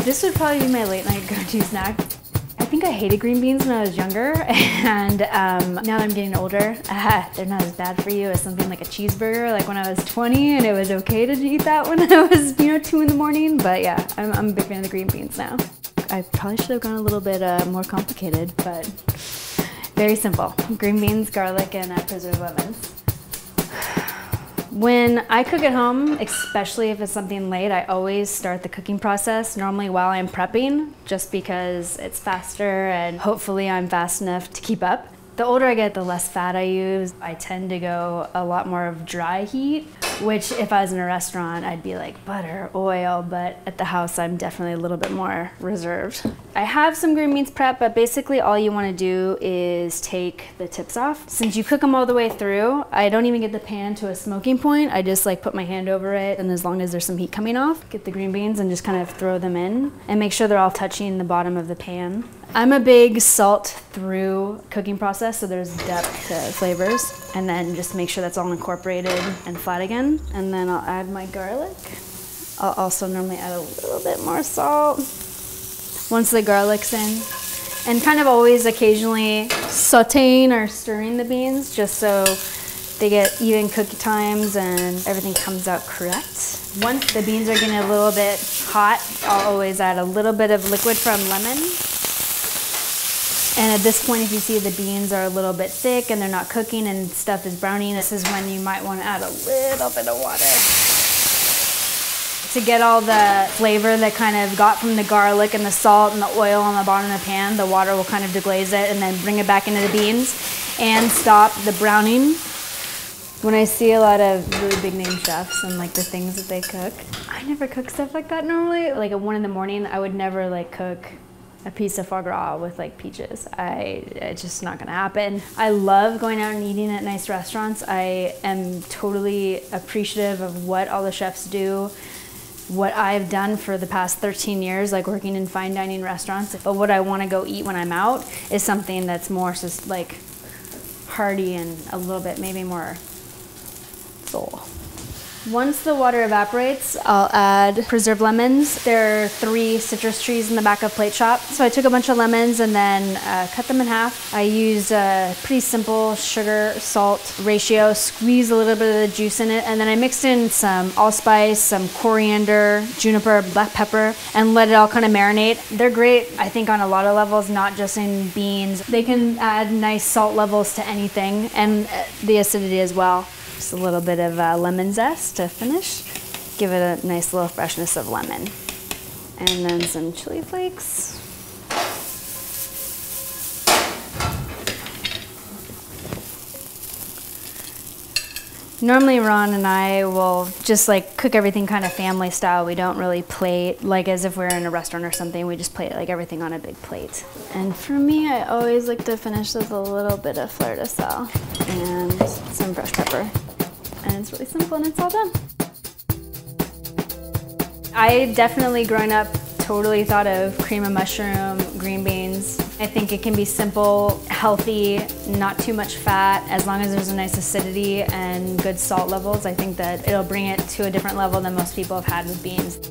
This would probably be my late night go-to snack. I think I hated green beans when I was younger, and now that I'm getting older, they're not as bad for you as something like a cheeseburger, like when I was 20 and it was okay to eat that when I was, 2 in the morning. But yeah, I'm a big fan of the green beans now. I probably should have gone a little bit more complicated, but very simple. Green beans, garlic, and preserved lemons. When I cook at home, especially if it's something late, I always start the cooking process normally while I'm prepping, just because it's faster and hopefully I'm fast enough to keep up. The older I get, the less fat I use. I tend to go a lot more of dry heat, which if I was in a restaurant, I'd be like butter, oil, but at the house, I'm definitely a little bit more reserved. I have some green beans prepped, but basically all you want to do is take the tips off. Since you cook them all the way through, I don't even get the pan to a smoking point. I just like put my hand over it, and as long as there's some heat coming off, get the green beans and just kind of throw them in and make sure they're all touching the bottom of the pan. I'm a big salt through cooking process, so there's depth to flavors, and then just make sure that's all incorporated and flat again. And then I'll add my garlic. I'll also normally add a little bit more salt once the garlic's in. And kind of always occasionally sauteing or stirring the beans just so they get even cooking times and everything comes out correct. Once the beans are getting a little bit hot, I'll always add a little bit of liquid from lemon. And at this point, if you see the beans are a little bit thick and they're not cooking and stuff is browning, this is when you might want to add a little bit of water. To get all the flavor that kind of got from the garlic and the salt and the oil on the bottom of the pan, the water will kind of deglaze it and then bring it back into the beans and stop the browning. When I see a lot of really big name chefs and like the things that they cook, I never cook stuff like that normally. Like at 1 in the morning, I would never like cook a piece of foie gras with like peaches. It's just not gonna happen. I love going out and eating at nice restaurants. I am totally appreciative of what all the chefs do, what I've done for the past 13 years, like working in fine dining restaurants. But what I wanna go eat when I'm out is something that's more just like hearty and a little bit maybe more soul. Once the water evaporates, I'll add preserved lemons. There are 3 citrus trees in the back of Plate Shop. So I took a bunch of lemons and then cut them in half. I used a pretty simple sugar-salt ratio, squeezed a little bit of the juice in it, and then I mixed in some allspice, some coriander, juniper, black pepper, and let it all kind of marinate. They're great, I think, on a lot of levels, not just in beans. They can add nice salt levels to anything, and the acidity as well. Just a little bit of lemon zest to finish. Give it a nice little freshness of lemon. And then some chili flakes. Normally Ron and I will just like cook everything kind of family style. We don't really plate like as if we're in a restaurant or something. We just plate like everything on a big plate. And for me, I always like to finish with a little bit of fleur de sel and some fresh pepper. And it's really simple and it's all done. I definitely, growing up, totally thought of cream of mushroom, green beans. I think it can be simple, healthy, not too much fat, as long as there's a nice acidity and good salt levels. I think that it'll bring it to a different level than most people have had with beans.